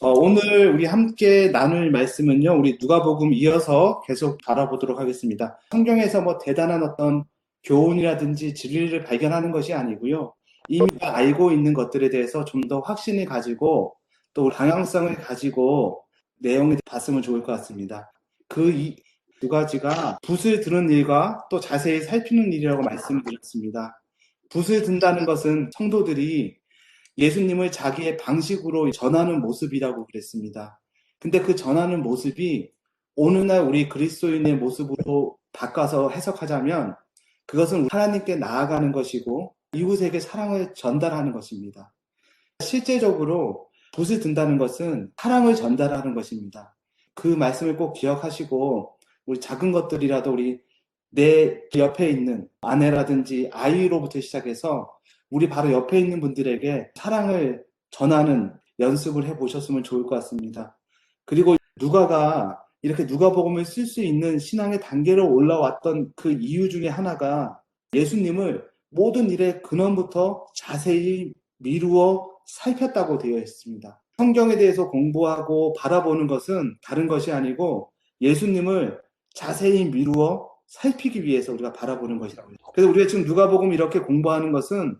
오늘 우리 함께 나눌 말씀은요, 우리 누가복음 이어서 계속 바라보도록 하겠습니다. 성경에서 뭐 대단한 어떤 교훈이라든지 진리를 발견하는 것이 아니고요, 이미 알고 있는 것들에 대해서 좀 더 확신을 가지고 또 방향성을 가지고 내용을 봤으면 좋을 것 같습니다. 그 두 가지가 붓을 드는 일과 또 자세히 살피는 일이라고 말씀드렸습니다. 붓을 든다는 것은 성도들이 예수님을 자기의 방식으로 전하는 모습이라고 그랬습니다. 근데 그 전하는 모습이 오늘날 우리 그리스도인의 모습으로 바꿔서 해석하자면 그것은 하나님께 나아가는 것이고 이웃에게 사랑을 전달하는 것입니다. 실제적으로 붓을 든다는 것은 사랑을 전달하는 것입니다. 그 말씀을 꼭 기억하시고 우리 작은 것들이라도 우리 내 옆에 있는 아내라든지 아이로부터 시작해서 우리 바로 옆에 있는 분들에게 사랑을 전하는 연습을 해보셨으면 좋을 것 같습니다. 그리고 누가가 이렇게 누가복음을 쓸 수 있는 신앙의 단계로 올라왔던 그 이유 중에 하나가 예수님을 모든 일의 근원부터 자세히 미루어 살폈다고 되어 있습니다. 성경에 대해서 공부하고 바라보는 것은 다른 것이 아니고 예수님을 자세히 미루어 살피기 위해서 우리가 바라보는 것이라고 해요. 그래서 우리가 지금 누가복음 이렇게 공부하는 것은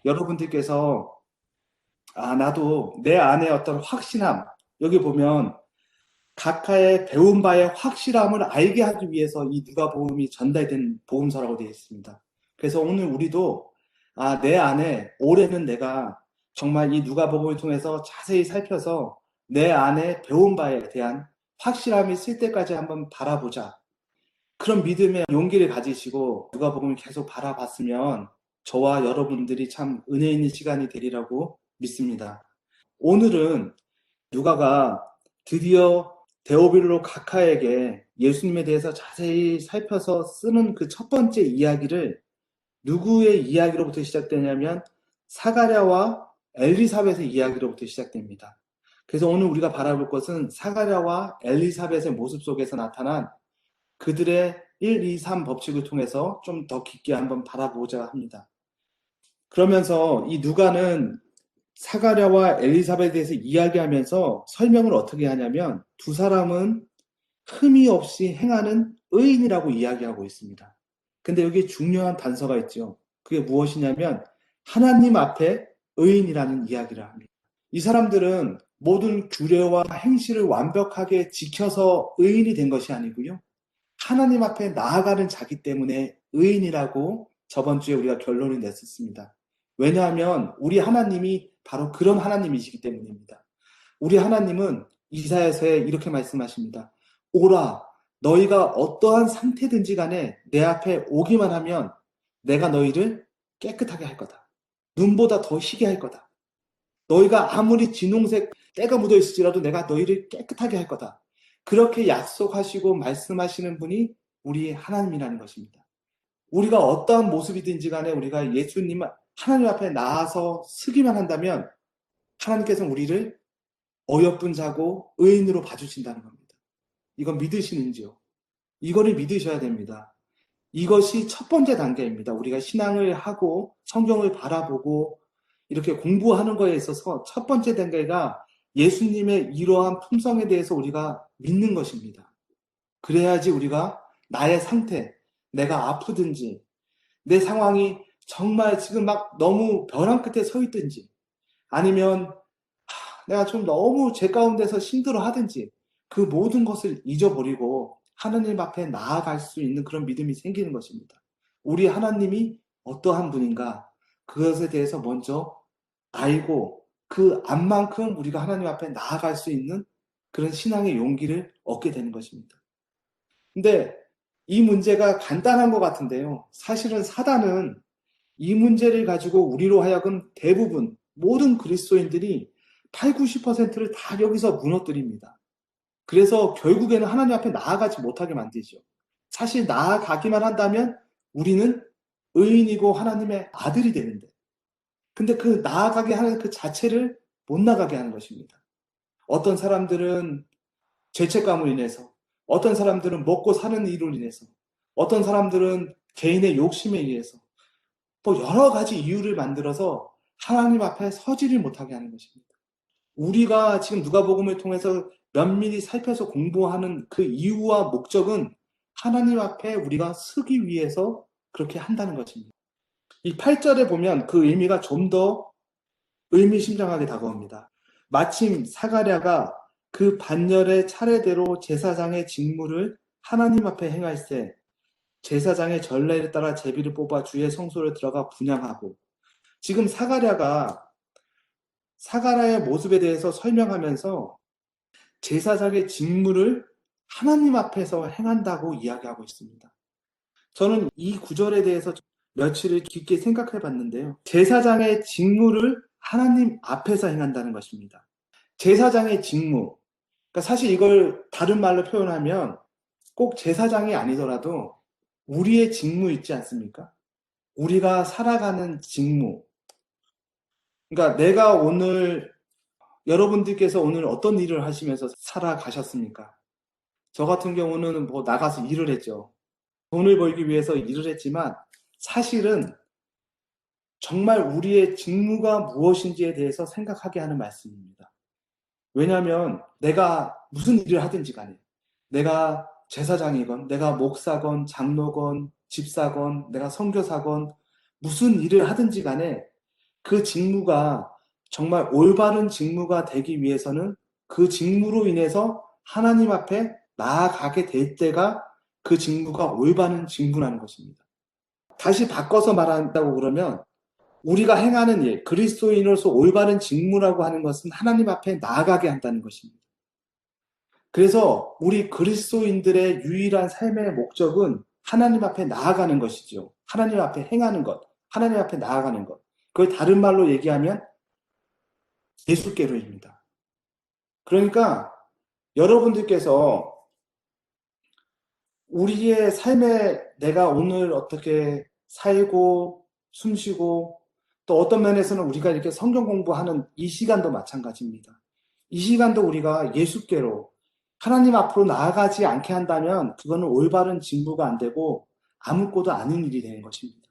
여러분들께서 나도 내 안에 어떤 확신함, 여기 보면 각하의 배운 바의 확실함을 알게 하기 위해서 이 누가복음이 전달된 복음서라고 되어 있습니다. 그래서 오늘 우리도 내 안에 올해는 내가 정말 이 누가복음을 통해서 자세히 살펴서 내 안에 배운 바에 대한 확실함이 있을 때까지 한번 바라보자. 그런 믿음의 용기를 가지시고 누가복음을 계속 바라봤으면 저와 여러분들이 참 은혜 있는 시간이 되리라고 믿습니다. 오늘은 누가가 드디어 데오빌로 각하에게 예수님에 대해서 자세히 살펴서 쓰는 그 첫 번째 이야기를 누구의 이야기로부터 시작되냐면 사가랴와 엘리사벳의 이야기로부터 시작됩니다. 그래서 오늘 우리가 바라볼 것은 사가랴와 엘리사벳의 모습 속에서 나타난 그들의 1, 2, 3 법칙을 통해서 좀 더 깊게 한번 바라보자 합니다. 그러면서 이 누가는 사가랴와 엘리사벳에 대해서 이야기하면서 설명을 어떻게 하냐면 두 사람은 흠이 없이 행하는 의인이라고 이야기하고 있습니다. 근데 여기 중요한 단서가 있죠. 그게 무엇이냐면 하나님 앞에 의인이라는 이야기를 합니다. 이 사람들은 모든 규례와 행실을 완벽하게 지켜서 의인이 된 것이 아니고요. 하나님 앞에 나아가는 자기 때문에 의인이라고 저번 주에 우리가 결론을 냈었습니다. 왜냐하면 우리 하나님이 바로 그런 하나님이시기 때문입니다. 우리 하나님은 이사야서에 이렇게 말씀하십니다. 오라, 너희가 어떠한 상태든지 간에 내 앞에 오기만 하면 내가 너희를 깨끗하게 할 거다. 눈보다 더 희게 할 거다. 너희가 아무리 진홍색 때가 묻어 있을지라도 내가 너희를 깨끗하게 할 거다. 그렇게 약속하시고 말씀하시는 분이 우리 하나님이라는 것입니다. 우리가 어떠한 모습이든지 간에 우리가 예수님, 하나님 앞에 나아서 서기만 한다면 하나님께서는 우리를 어여쁜 자고 의인으로 봐주신다는 겁니다. 이건 믿으시는지요? 이거를 믿으셔야 됩니다. 이것이 첫 번째 단계입니다. 우리가 신앙을 하고 성경을 바라보고 이렇게 공부하는 거에 있어서 첫 번째 단계가 예수님의 이러한 품성에 대해서 우리가 믿는 것입니다. 그래야지 우리가 나의 상태, 내가 아프든지 내 상황이 정말 지금 막 너무 벼랑 끝에 서 있든지 아니면 내가 좀 너무 제 가운데서 힘들어 하든지 그 모든 것을 잊어버리고 하나님 앞에 나아갈 수 있는 그런 믿음이 생기는 것입니다. 우리 하나님이 어떠한 분인가 그것에 대해서 먼저 알고 그 안만큼 우리가 하나님 앞에 나아갈 수 있는 그런 신앙의 용기를 얻게 되는 것입니다. 근데 이 문제가 간단한 것 같은데요. 사실은 사단은 이 문제를 가지고 우리로 하여금 대부분 모든 그리스도인들이 8, 90%를 다 여기서 무너뜨립니다. 그래서 결국에는 하나님 앞에 나아가지 못하게 만들죠. 사실 나아가기만 한다면 우리는 의인이고 하나님의 아들이 되는데 근데 그 나아가게 하는 그 자체를 못 나가게 하는 것입니다. 어떤 사람들은 죄책감으로 인해서, 어떤 사람들은 먹고 사는 일로 인해서, 어떤 사람들은 개인의 욕심에 의해서, 또 여러 가지 이유를 만들어서 하나님 앞에 서지를 못하게 하는 것입니다. 우리가 지금 누가복음을 통해서 면밀히 살펴서 공부하는 그 이유와 목적은 하나님 앞에 우리가 서기 위해서 그렇게 한다는 것입니다. 이 8절에 보면 그 의미가 좀 더 의미심장하게 다가옵니다. 마침 사가랴가 그 반열의 차례대로 제사장의 직무를 하나님 앞에 행할세 제사장의 전례에 따라 제비를 뽑아 주의 성소를 들어가 분향하고, 지금 사가랴의 모습에 대해서 설명하면서 제사장의 직무를 하나님 앞에서 행한다고 이야기하고 있습니다. 저는 이 구절에 대해서 며칠을 깊게 생각해 봤는데요. 제사장의 직무를 하나님 앞에서 행한다는 것입니다. 제사장의 직무. 그러니까 사실 이걸 다른 말로 표현하면 꼭 제사장이 아니더라도 우리의 직무 있지 않습니까? 우리가 살아가는 직무. 그러니까 내가 오늘, 여러분들께서 오늘 어떤 일을 하시면서 살아가셨습니까? 저 같은 경우는 뭐 나가서 일을 했죠. 돈을 벌기 위해서 일을 했지만 사실은 정말 우리의 직무가 무엇인지에 대해서 생각하게 하는 말씀입니다. 왜냐하면 내가 무슨 일을 하든지 간에, 내가 제사장이건 내가 목사건 장로건 집사건 내가 선교사건 무슨 일을 하든지 간에 그 직무가 정말 올바른 직무가 되기 위해서는 그 직무로 인해서 하나님 앞에 나아가게 될 때가 그 직무가 올바른 직무라는 것입니다. 다시 바꿔서 말한다고 그러면 우리가 행하는 일, 그리스도인으로서 올바른 직무라고 하는 것은 하나님 앞에 나아가게 한다는 것입니다. 그래서 우리 그리스도인들의 유일한 삶의 목적은 하나님 앞에 나아가는 것이죠. 하나님 앞에 행하는 것, 하나님 앞에 나아가는 것. 그걸 다른 말로 얘기하면 예수께로입니다. 그러니까 여러분들께서 우리의 삶에 내가 오늘 어떻게 살고 숨쉬고 또 어떤 면에서는 우리가 이렇게 성경 공부하는 이 시간도 마찬가지입니다. 이 시간도 우리가 예수께로 하나님 앞으로 나아가지 않게 한다면 그거는 올바른 직무가 안 되고 아무것도 아닌 일이 되는 것입니다.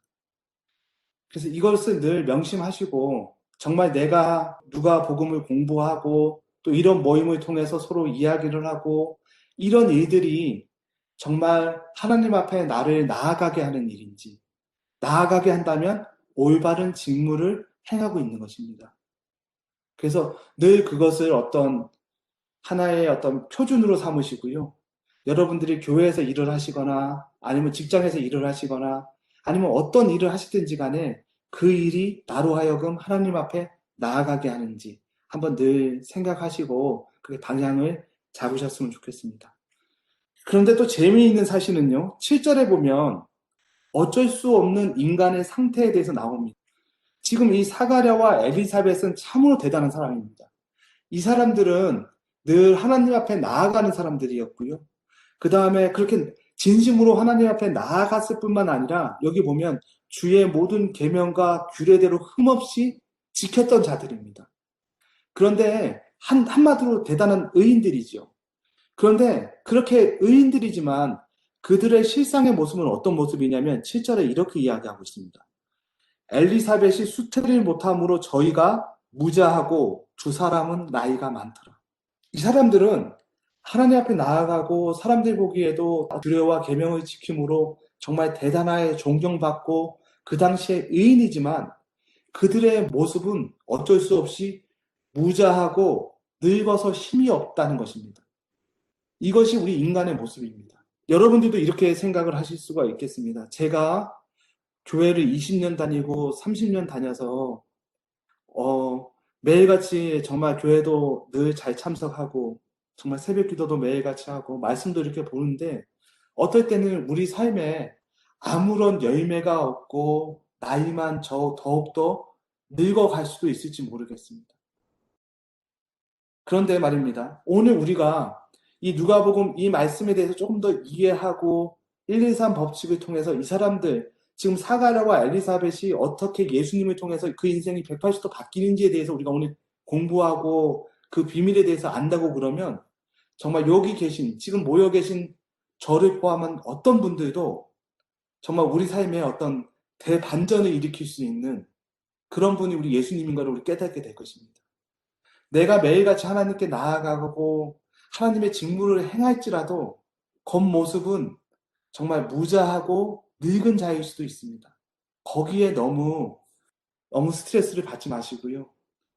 그래서 이것을 늘 명심하시고 정말 내가 누가 복음을 공부하고 또 이런 모임을 통해서 서로 이야기를 하고 이런 일들이 정말 하나님 앞에 나를 나아가게 하는 일인지, 나아가게 한다면 올바른 직무를 행하고 있는 것입니다. 그래서 늘 그것을 어떤 하나의 어떤 표준으로 삼으시고요. 여러분들이 교회에서 일을 하시거나 아니면 직장에서 일을 하시거나 아니면 어떤 일을 하시든지 간에 그 일이 나로 하여금 하나님 앞에 나아가게 하는지 한번 늘 생각하시고 그 방향을 잡으셨으면 좋겠습니다. 그런데 또 재미있는 사실은요. 7절에 보면 어쩔 수 없는 인간의 상태에 대해서 나옵니다. 지금 이 사가랴와 엘리사벳은 참으로 대단한 사람입니다. 이 사람들은 늘 하나님 앞에 나아가는 사람들이었고요. 그 다음에 그렇게 진심으로 하나님 앞에 나아갔을 뿐만 아니라 여기 보면 주의 모든 계명과 규례대로 흠없이 지켰던 자들입니다. 그런데 한마디로 대단한 의인들이죠. 그런데 그렇게 의인들이지만 그들의 실상의 모습은 어떤 모습이냐면 7절에 이렇게 이야기하고 있습니다. 엘리사벳이 수태를 못함으로 저희가 무자하고 두 사람은 나이가 많더라. 이 사람들은 하나님 앞에 나아가고 사람들 보기에도 규례와 계명을 지킴으로 정말 대단하게 존경받고 그 당시에 의인이지만 그들의 모습은 어쩔 수 없이 무자하고 늙어서 힘이 없다는 것입니다. 이것이 우리 인간의 모습입니다. 여러분들도 이렇게 생각을 하실 수가 있겠습니다. 제가 교회를 20년 다니고 30년 다녀서 매일같이 정말 교회도 늘 잘 참석하고 정말 새벽 기도도 매일같이 하고 말씀도 이렇게 보는데 어떨 때는 우리 삶에 아무런 열매가 없고 나이만 더욱더 늙어갈 수도 있을지 모르겠습니다. 그런데 말입니다. 오늘 우리가 이 누가복음 이 말씀에 대해서 조금 더 이해하고 123 법칙을 통해서 이 사람들 지금 사가랴와 엘리사벳이 어떻게 예수님을 통해서 그 인생이 180도 바뀌는지에 대해서 우리가 오늘 공부하고 그 비밀에 대해서 안다고 그러면 정말 여기 계신 지금 모여 계신 저를 포함한 어떤 분들도 정말 우리 삶에 어떤 대반전을 일으킬 수 있는 그런 분이 우리 예수님인 걸 우리 깨닫게 될 것입니다. 내가 매일같이 하나님께 나아가고 하나님의 직무를 행할지라도 겉모습은 정말 무자하고 늙은 자일 수도 있습니다. 거기에 너무 스트레스를 받지 마시고요.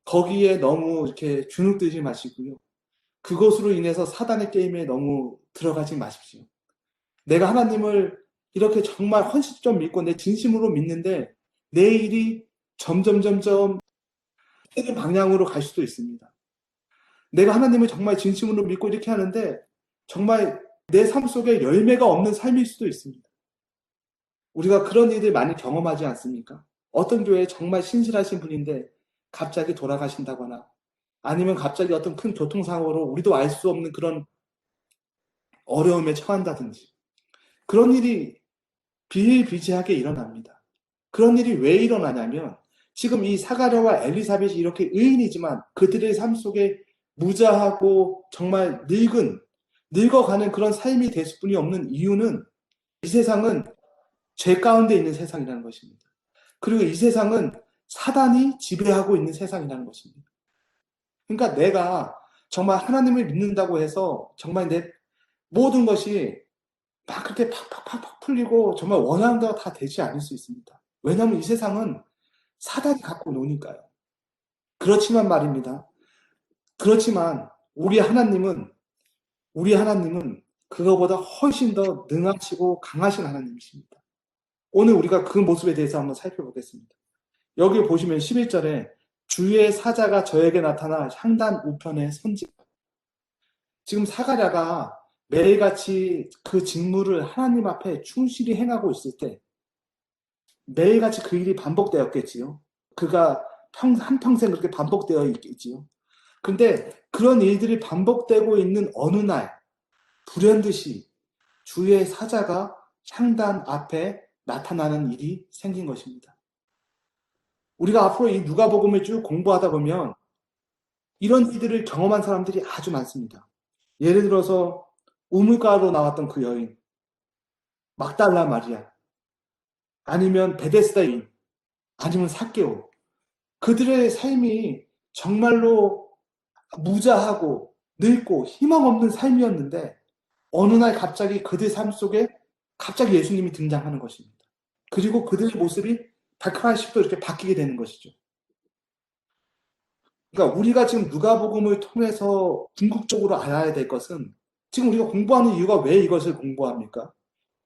거기에 너무 이렇게 주눅들지 마시고요. 그것으로 인해서 사단의 게임에 너무 들어가지 마십시오. 내가 하나님을 이렇게 정말 헌신점 믿고 내 진심으로 믿는데 내 일이 점점 다른 방향으로 갈 수도 있습니다. 내가 하나님을 정말 진심으로 믿고 이렇게 하는데 정말 내 삶 속에 열매가 없는 삶일 수도 있습니다. 우리가 그런 일들 많이 경험하지 않습니까? 어떤 교회에 정말 신실하신 분인데 갑자기 돌아가신다거나 아니면 갑자기 어떤 큰 교통사고로 우리도 알 수 없는 그런 어려움에 처한다든지 그런 일이 비일비재하게 일어납니다. 그런 일이 왜 일어나냐면 지금 이 사가랴와 엘리사벳이 이렇게 의인이지만 그들의 삶 속에 무자하고 정말 늙어가는 그런 삶이 될 수뿐이 없는 이유는 이 세상은 죄 가운데 있는 세상이라는 것입니다. 그리고 이 세상은 사단이 지배하고 있는 세상이라는 것입니다. 그러니까 내가 정말 하나님을 믿는다고 해서 정말 내 모든 것이 막 그렇게 팍팍팍팍 풀리고 정말 원하는 대로 다 되지 않을 수 있습니다. 왜냐하면 이 세상은 사단이 갖고 노니까요. 그렇지만 말입니다. 그렇지만 우리 하나님은 그거보다 훨씬 더 능하시고 강하신 하나님이십니다. 오늘 우리가 그 모습에 대해서 한번 살펴보겠습니다. 여기 보시면 11절에 주의 사자가 저에게 나타나 향단 우편에 선지. 지금 사가랴가 매일같이 그 직무를 하나님 앞에 충실히 행하고 있을 때 매일같이 그 일이 반복되었겠지요. 그가 한평생 그렇게 반복되어 있겠지요. 근데 그런 일들이 반복되고 있는 어느 날 불현듯이 주의 사자가 향단 앞에 나타나는 일이 생긴 것입니다. 우리가 앞으로 이 누가복음을 쭉 공부하다 보면 이런 일들을 경험한 사람들이 아주 많습니다. 예를 들어서 우물가로 나왔던 그 여인, 막달라 마리아, 아니면 베데스다인, 아니면 삭개오. 그들의 삶이 정말로 무자하고 늙고 희망 없는 삶이었는데 어느 날 갑자기 그들 삶 속에 갑자기 예수님이 등장하는 것입니다. 그리고 그들의 모습이 180도 이렇게 바뀌게 되는 것이죠. 그러니까 우리가 지금 누가복음을 통해서 궁극적으로 알아야 될 것은 지금 우리가 공부하는 이유가 왜 이것을 공부합니까?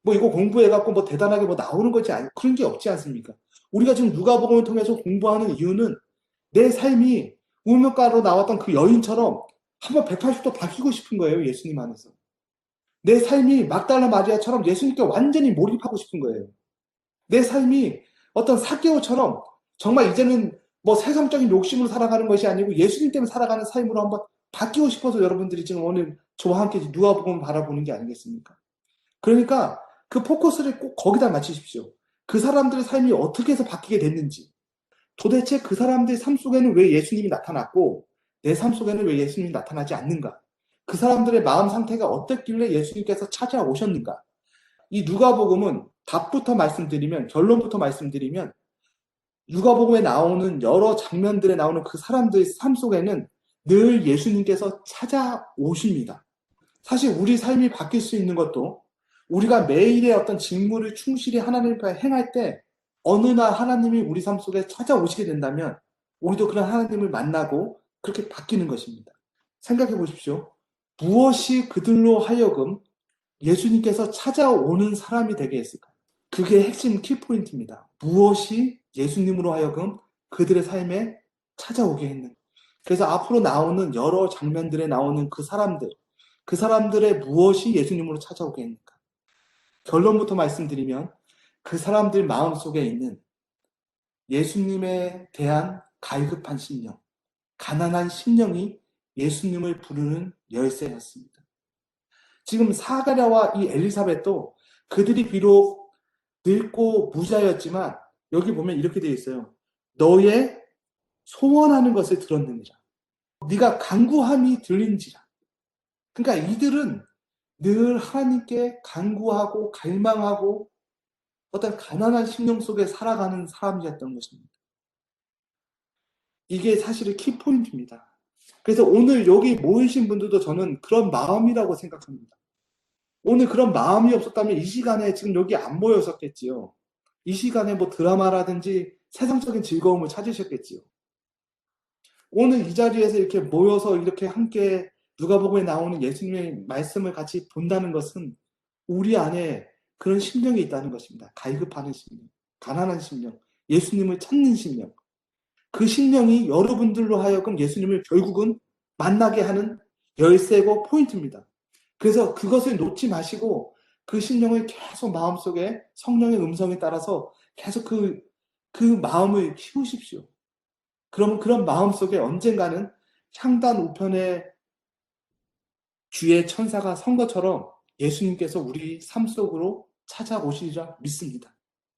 뭐 이거 공부해갖고 뭐 대단하게 뭐 나오는 거지 그런 게 없지 않습니까? 우리가 지금 누가복음을 통해서 공부하는 이유는 내 삶이 우물가로 나왔던 그 여인처럼 한번 180도 바뀌고 싶은 거예요. 예수님 안에서. 내 삶이 막달라 마리아처럼 예수님께 완전히 몰입하고 싶은 거예요. 내 삶이 어떤 삭개오처럼 정말 이제는 뭐 세상적인 욕심으로 살아가는 것이 아니고 예수님 때문에 살아가는 삶으로 한번 바뀌고 싶어서 여러분들이 지금 오늘 저와 함께 누가복음을 바라보는 게 아니겠습니까? 그러니까 그 포커스를 꼭 거기다 맞추십시오. 그 사람들의 삶이 어떻게 해서 바뀌게 됐는지, 도대체 그 사람들의 삶 속에는 왜 예수님이 나타났고 내 삶 속에는 왜 예수님이 나타나지 않는가? 그 사람들의 마음 상태가 어떻길래 예수님께서 찾아오셨는가? 이 누가복음은 답부터 말씀드리면, 결론부터 말씀드리면 누가복음에 나오는 여러 장면들에 나오는 그 사람들의 삶 속에는 늘 예수님께서 찾아오십니다. 사실 우리 삶이 바뀔 수 있는 것도 우리가 매일의 어떤 직무를 충실히 하나님 앞에 행할 때 어느 날 하나님이 우리 삶 속에 찾아오시게 된다면 우리도 그런 하나님을 만나고 그렇게 바뀌는 것입니다. 생각해 보십시오. 무엇이 그들로 하여금 예수님께서 찾아오는 사람이 되게 했을까요? 그게 핵심 키포인트입니다. 무엇이 예수님으로 하여금 그들의 삶에 찾아오게 했는가. 그래서 앞으로 나오는 여러 장면들에 나오는 그 사람들의 무엇이 예수님으로 찾아오게 했는가. 결론부터 말씀드리면 그 사람들 마음속에 있는 예수님에 대한 갈급한 심령, 가난한 심령이 예수님을 부르는 열쇠였습니다. 지금 사가랴와 이 엘리사벳도 그들이 비록 늙고 무자였지만 여기 보면 이렇게 되어 있어요. 너의 소원하는 것을 들었느니라. 네가 간구함이 들린지라. 그러니까 이들은 늘 하나님께 간구하고 갈망하고 어떤 가난한 심령 속에 살아가는 사람이었던 것입니다. 이게 사실은 키포인트입니다. 그래서 오늘 여기 모이신 분들도 저는 그런 마음이라고 생각합니다. 오늘 그런 마음이 없었다면 이 시간에 지금 여기 안 모였었겠지요. 이 시간에 뭐 드라마라든지 세상적인 즐거움을 찾으셨겠지요. 오늘 이 자리에서 이렇게 모여서 이렇게 함께 누가복음에 나오는 예수님의 말씀을 같이 본다는 것은 우리 안에 그런 심령이 있다는 것입니다. 갈급하는 심령, 가난한 심령, 예수님을 찾는 심령. 그 심령이 여러분들로 하여금 예수님을 결국은 만나게 하는 열쇠고 포인트입니다. 그래서 그것을 놓지 마시고 그 심령을 계속 마음속에 성령의 음성에 따라서 계속 그 마음을 키우십시오. 그러면 그런 마음속에 언젠가는 향단 우편의 주의 천사가 선 것처럼 예수님께서 우리 삶 속으로 찾아오시리라 믿습니다.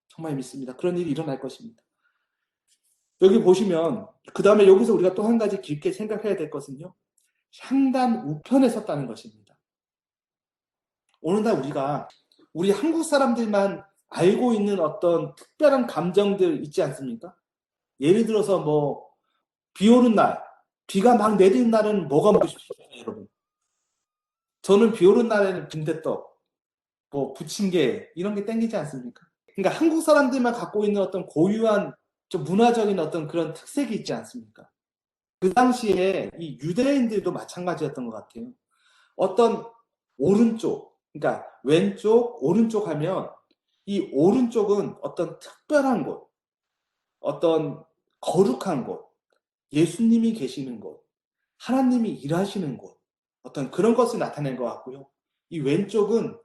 정말 믿습니다. 그런 일이 일어날 것입니다. 여기 보시면 그 다음에 여기서 우리가 또 한 가지 깊게 생각해야 될 것은요. 향단 우편에 섰다는 것입니다. 오늘날 우리 한국 사람들만 알고 있는 어떤 특별한 감정들 있지 않습니까? 예를 들어서 뭐 비 오는 날, 비가 막 내리는 날은 뭐가 먹고 싶으세요, 여러분? 저는 비 오는 날에는 빈대떡, 뭐 부침개 이런 게 땡기지 않습니까? 그러니까 한국 사람들만 갖고 있는 어떤 고유한 좀 문화적인 어떤 그런 특색이 있지 않습니까? 그 당시에 이 유대인들도 마찬가지였던 것 같아요. 어떤 오른쪽, 그러니까 왼쪽, 오른쪽 하면 이 오른쪽은 어떤 특별한 곳, 어떤 거룩한 곳, 예수님이 계시는 곳, 하나님이 일하시는 곳, 어떤 그런 것을 나타낸 것 같고요. 이 왼쪽은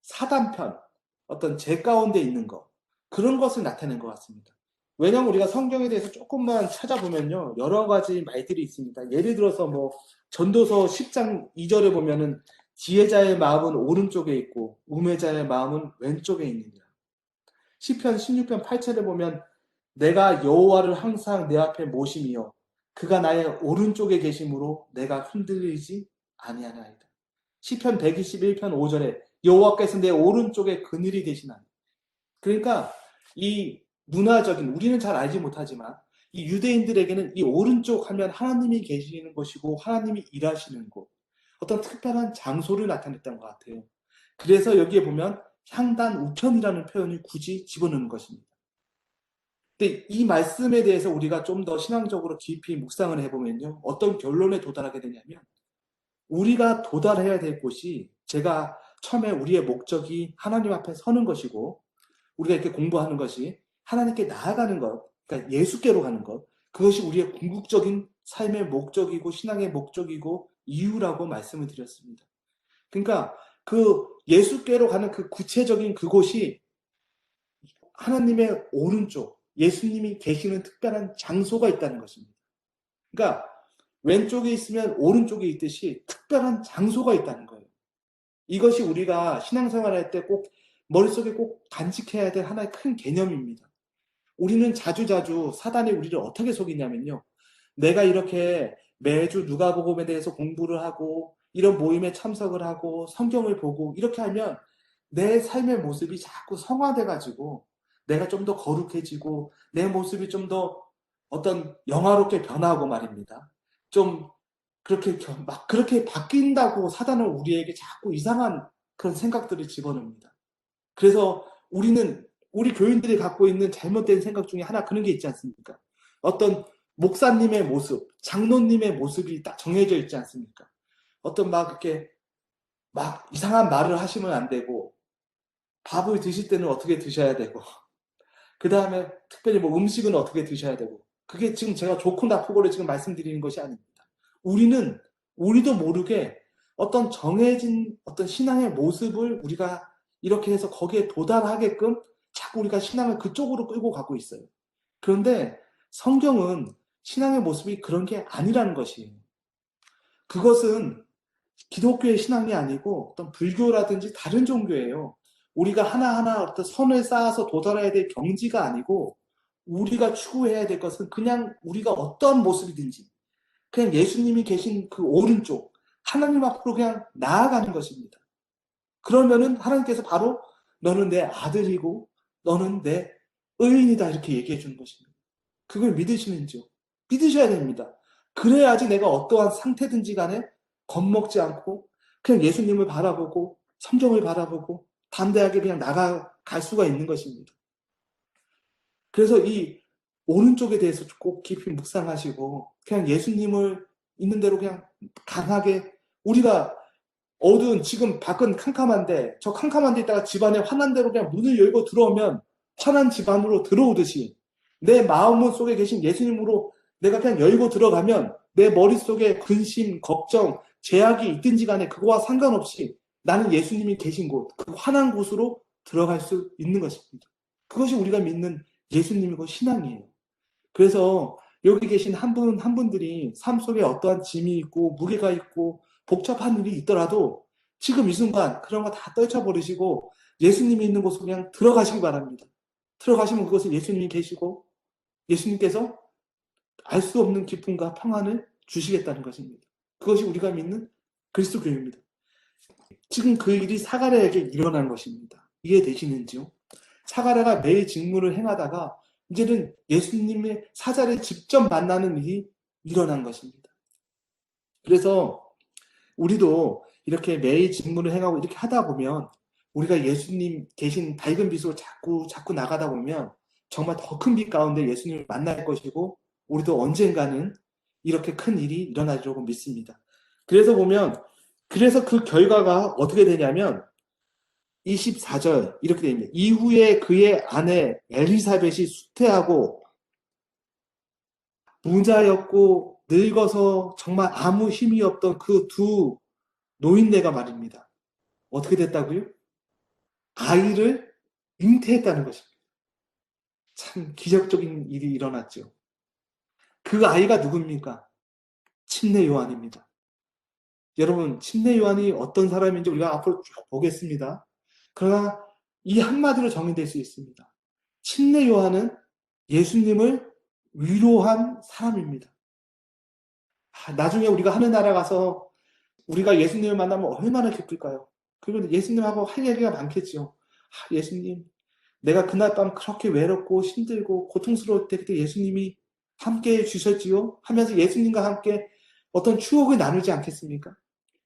사단편, 어떤 죄 가운데 있는 것, 그런 것을 나타낸 것 같습니다. 왜냐하면 우리가 성경에 대해서 조금만 찾아보면요. 여러 가지 말들이 있습니다. 예를 들어서 뭐 전도서 10장 2절에 보면은 지혜자의 마음은 오른쪽에 있고 우매자의 마음은 왼쪽에 있느니라. 시편 16편 8절에 보면 내가 여호와를 항상 내 앞에 모심이요 그가 나의 오른쪽에 계심으로 내가 흔들리지 아니하나이다. 시편 121편 5절에 여호와께서 내 오른쪽에 그늘이 되시나니. 그러니까 이 문화적인 우리는 잘 알지 못하지만 이 유대인들에게는 이 오른쪽 하면 하나님이 계시는 곳이고 하나님이 일하시는 곳, 어떤 특별한 장소를 나타냈던 것 같아요. 그래서 여기에 보면 향단 우편이라는 표현을 굳이 집어넣는 것입니다. 근데 이 말씀에 대해서 우리가 좀 더 신앙적으로 깊이 묵상을 해보면요. 어떤 결론에 도달하게 되냐면 우리가 도달해야 될 곳이 제가 처음에 우리의 목적이 하나님 앞에 서는 것이고 우리가 이렇게 공부하는 것이 하나님께 나아가는 것, 그러니까 예수께로 가는 것, 그것이 우리의 궁극적인 삶의 목적이고 신앙의 목적이고 이유라고 말씀을 드렸습니다. 그러니까 그 예수께로 가는 그 구체적인 그곳이 하나님의 오른쪽, 예수님이 계시는 특별한 장소가 있다는 것입니다. 그러니까 왼쪽에 있으면 오른쪽에 있듯이 특별한 장소가 있다는 거예요. 이것이 우리가 신앙생활할 때 꼭 머릿속에 꼭 간직해야 될 하나의 큰 개념입니다. 우리는 자주자주 사단이 우리를 어떻게 속이냐면요. 내가 이렇게 매주 누가복음에 대해서 공부를 하고 이런 모임에 참석을 하고 성경을 보고 이렇게 하면 내 삶의 모습이 자꾸 성화돼가지고 내가 좀 더 거룩해지고 내 모습이 좀 더 어떤 영화롭게 변하고 말입니다. 좀 그렇게 막 그렇게 바뀐다고 사단은 우리에게 자꾸 이상한 그런 생각들을 집어넣습니다. 그래서 우리 교인들이 갖고 있는 잘못된 생각 중에 하나 그런 게 있지 않습니까? 어떤 목사님의 모습, 장로님의 모습이 딱 정해져 있지 않습니까? 어떤 막 이렇게 막 이상한 말을 하시면 안 되고 밥을 드실 때는 어떻게 드셔야 되고 그 다음에 특별히 뭐 음식은 어떻게 드셔야 되고 그게 지금 제가 좋고 나쁘고를 지금 말씀드리는 것이 아닙니다. 우리도 모르게 어떤 정해진 어떤 신앙의 모습을 우리가 이렇게 해서 거기에 도달하게끔 자꾸 우리가 신앙을 그쪽으로 끌고 가고 있어요. 그런데 성경은 신앙의 모습이 그런 게 아니라는 것이에요. 그것은 기독교의 신앙이 아니고 어떤 불교라든지 다른 종교예요. 우리가 하나하나 어떤 선을 쌓아서 도달해야 될 경지가 아니고 우리가 추구해야 될 것은 그냥 우리가 어떤 모습이든지 그냥 예수님이 계신 그 오른쪽 하나님 앞으로 그냥 나아가는 것입니다. 그러면은 하나님께서 바로 너는 내 아들이고 너는 내 의인이다 이렇게 얘기해 주는 것입니다. 그걸 믿으시는지요? 믿으셔야 됩니다. 그래야지 내가 어떠한 상태든지 간에 겁먹지 않고 그냥 예수님을 바라보고 성경을 바라보고 담대하게 그냥 나아갈 수가 있는 것입니다. 그래서 이 오른쪽에 대해서 꼭 깊이 묵상하시고 그냥 예수님을 있는 대로 그냥 강하게 우리가 어두운 지금 밖은 캄캄한데 저 캄캄한 데 있다가 집안에 환한 대로 그냥 문을 열고 들어오면 환한 집 안으로 들어오듯이 내 마음 속에 계신 예수님으로 내가 그냥 열고 들어가면 내 머릿속에 근심, 걱정, 제약이 있든지 간에 그거와 상관없이 나는 예수님이 계신 곳, 그 환한 곳으로 들어갈 수 있는 것입니다. 그것이 우리가 믿는 예수님이고 신앙이에요. 그래서 여기 계신 한 분 한 분들이 삶 속에 어떠한 짐이 있고 무게가 있고 복잡한 일이 있더라도 지금 이 순간 그런 거 다 떨쳐버리시고 예수님이 있는 곳으로 그냥 들어가시기 바랍니다. 들어가시면 그곳에 예수님이 계시고 예수님께서 알 수 없는 기쁨과 평안을 주시겠다는 것입니다. 그것이 우리가 믿는 그리스도교입니다. 지금 그 일이 사가랴에게 일어난 것입니다. 이해되시는지요? 사가랴가 매일 직무를 행하다가 이제는 예수님의 사자를 직접 만나는 일이 일어난 것입니다. 그래서 우리도 이렇게 매일 직무를 행하고 이렇게 하다 보면 우리가 예수님 계신 밝은 빛으로 자꾸 나가다 보면 정말 더 큰 빛 가운데 예수님을 만날 것이고 우리도 언젠가는 이렇게 큰 일이 일어나리라고 믿습니다. 그래서 보면 그래서 그 결과가 어떻게 되냐면 24절 이렇게 됩니다. 이후에 그의 아내 엘리사벳이 수태하고 무자였고 늙어서 정말 아무 힘이 없던 그 두 노인네가 말입니다. 어떻게 됐다고요? 아이를 잉태했다는 것입니다. 참 기적적인 일이 일어났죠. 그 아이가 누굽니까? 침례 요한입니다. 여러분, 침례 요한이 어떤 사람인지 우리가 앞으로 쭉 보겠습니다. 그러나 이 한마디로 정의될 수 있습니다. 침례 요한은 예수님을 위로한 사람입니다. 나중에 우리가 하늘나라 가서 우리가 예수님을 만나면 얼마나 기쁠까요? 그러면 예수님하고 할 얘기가 많겠죠. 예수님, 내가 그날 밤 그렇게 외롭고 힘들고 고통스러울 때 그때 예수님이 함께 해주셨지요? 하면서 예수님과 함께 어떤 추억을 나누지 않겠습니까?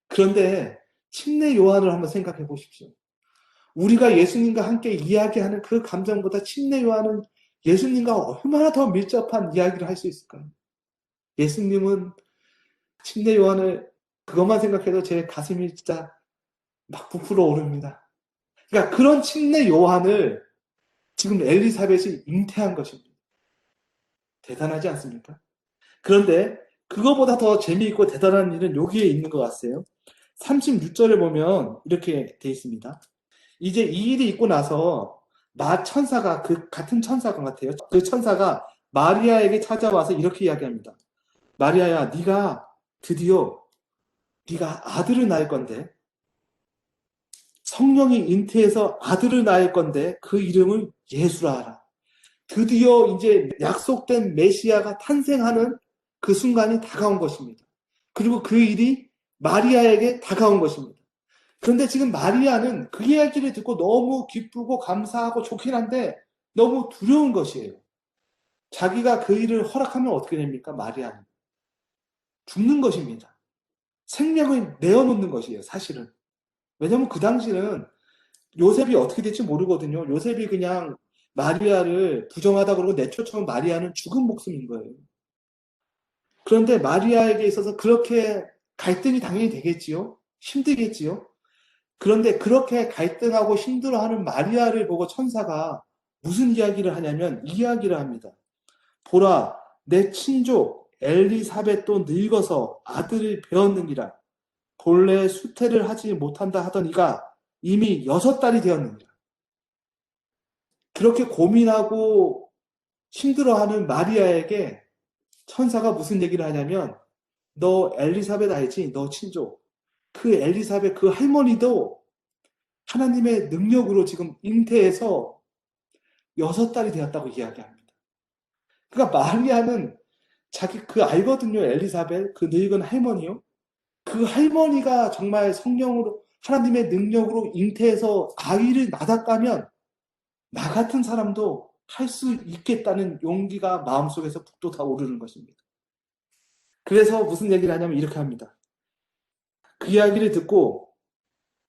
그런데 침례 요한을 한번 생각해 보십시오. 우리가 예수님과 함께 이야기하는 그 감정보다 침례 요한은 예수님과 얼마나 더 밀접한 이야기를 할 수 있을까요? 예수님은 침례 요한을 그것만 생각해도 제 가슴이 진짜 막 부풀어 오릅니다. 그러니까 그런 침례 요한을 지금 엘리사벳이 잉태한 것입니다. 대단하지 않습니까? 그런데 그거보다 더 재미있고 대단한 일은 여기에 있는 것 같아요. 36절에 보면 이렇게 돼 있습니다. 이제 이 일이 있고 나서 천사가 그 같은 천사가 같아요. 그 천사가 마리아에게 찾아와서 이렇게 이야기합니다. 마리아야, 네가 드디어 네가 아들을 낳을 건데 성령이 잉태해서 아들을 낳을 건데 그 이름을 예수라 하라. 드디어 이제 약속된 메시아가 탄생하는 그 순간이 다가온 것입니다. 그리고 그 일이 마리아에게 다가온 것입니다. 그런데 지금 마리아는 그 이야기를 듣고 너무 기쁘고 감사하고 좋긴 한데 너무 두려운 것이에요. 자기가 그 일을 허락하면 어떻게 됩니까? 마리아는 죽는 것입니다. 생명을 내어놓는 것이에요, 사실은. 왜냐하면 그 당시는 요셉이 어떻게 될지 모르거든요. 요셉이 그냥 마리아를 부정하다 그러고 내쫓으면 마리아는 죽은 목숨인 거예요. 그런데 마리아에게 있어서 그렇게 갈등이 당연히 되겠지요. 힘들겠지요. 그런데 그렇게 갈등하고 힘들어하는 마리아를 보고 천사가 무슨 이야기를 하냐면 이 이야기를 합니다. 보라, 내 친족 엘리사벳도 늙어서 아들을 배었느니라. 본래 수태를 하지 못한다 하던 이가 이미 6달이 되었느니라. 그렇게 고민하고 힘들어하는 마리아에게 천사가 무슨 얘기를 하냐면 너 엘리사벳 알지? 너 친족. 그 엘리사벳 그 할머니도 하나님의 능력으로 지금 잉태해서 6달이 되었다고 이야기합니다. 그러니까 마리아는 자기 그 알거든요. 엘리사벳 그 늙은 할머니요. 그 할머니가 정말 성령으로 하나님의 능력으로 잉태해서 아이를 낳았다면 나 같은 사람도 할 수 있겠다는 용기가 마음속에서 북돋아 오르는 것입니다. 그래서 무슨 얘기를 하냐면 이렇게 합니다. 그 이야기를 듣고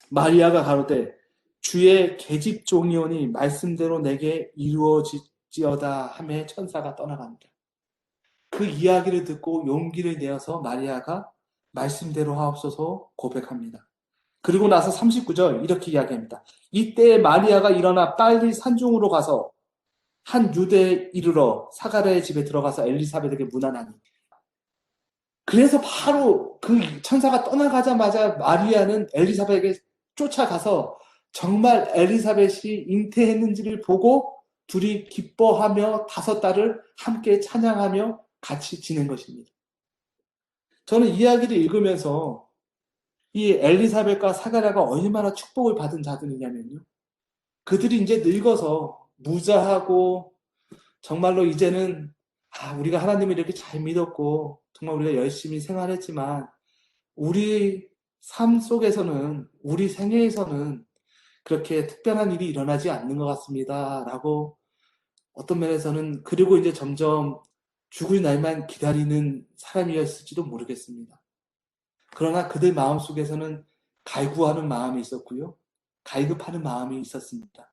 마리아가 가로되 주의 계집종이오니 말씀대로 내게 이루어지지어다 하며 천사가 떠나갑니다. 그 이야기를 듣고 용기를 내어서 마리아가 말씀대로 하옵소서 고백합니다. 그리고 나서 39절 이렇게 이야기합니다. 이때 마리아가 일어나 빨리 산중으로 가서 한 유대에 이르러 사가랴의 집에 들어가서 엘리사벳에게 문안하니. 그래서 바로 그 천사가 떠나가자마자 마리아는 엘리사벳에게 쫓아가서 정말 엘리사벳이 잉태했는지를 보고 둘이 기뻐하며 5달을 함께 찬양하며 같이 지낸 것입니다. 저는 이야기를 읽으면서 이 엘리사벳과 사가랴가 얼마나 축복을 받은 자들이냐면요. 그들이 이제 늙어서 무자하고 정말로 이제는 우리가 하나님을 이렇게 잘 믿었고 정말 우리가 열심히 생활했지만 우리 삶 속에서는 우리 생애에서는 그렇게 특별한 일이 일어나지 않는 것 같습니다. 라고 어떤 면에서는 그리고 이제 점점 죽을 날만 기다리는 사람이었을지도 모르겠습니다. 그러나 그들 마음속에서는 갈구하는 마음이 있었고요. 갈급하는 마음이 있었습니다.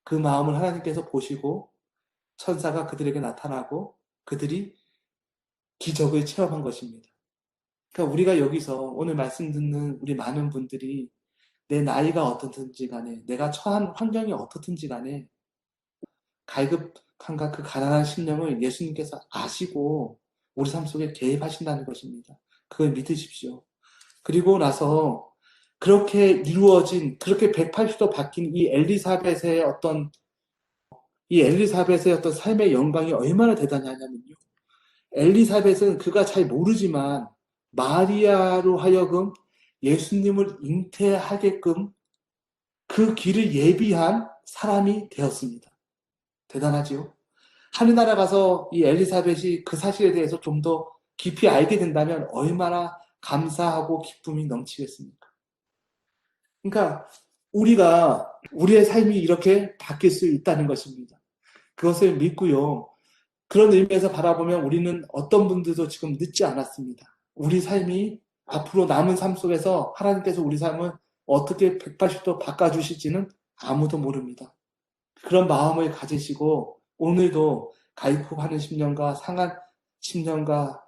그 마음을 하나님께서 보시고 천사가 그들에게 나타나고 그들이 기적을 체험한 것입니다. 그러니까 우리가 여기서 오늘 말씀 듣는 우리 많은 분들이 내 나이가 어떻든지 간에 내가 처한 환경이 어떻든지 간에 갈급함과 그 가난한 심령을 예수님께서 아시고 우리 삶 속에 개입하신다는 것입니다. 그걸 믿으십시오. 그리고 나서 그렇게 이루어진 그렇게 180도 바뀐 이 엘리사벳의 어떤 삶의 영광이 얼마나 대단하냐면요. 엘리사벳은 그가 잘 모르지만 마리아로 하여금 예수님을 잉태하게끔 그 길을 예비한 사람이 되었습니다. 대단하지요? 하늘나라 가서 이 엘리사벳이 그 사실에 대해서 좀 더 깊이 알게 된다면 얼마나 감사하고 기쁨이 넘치겠습니까? 그러니까 우리가 우리의 삶이 이렇게 바뀔 수 있다는 것입니다. 그것을 믿고요. 그런 의미에서 바라보면 우리는 어떤 분들도 지금 늦지 않았습니다. 우리 삶이 앞으로 남은 삶 속에서 하나님께서 우리 삶을 어떻게 180도 바꿔주실지는 아무도 모릅니다. 그런 마음을 가지시고 오늘도 갈급하는 심령과 상한 심령과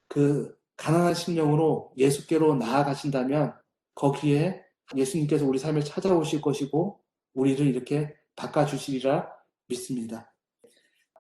그 가난한 심령으로 예수께로 나아가신다면 거기에 예수님께서 우리 삶을 찾아오실 것이고 우리를 이렇게 바꿔주시리라 믿습니다.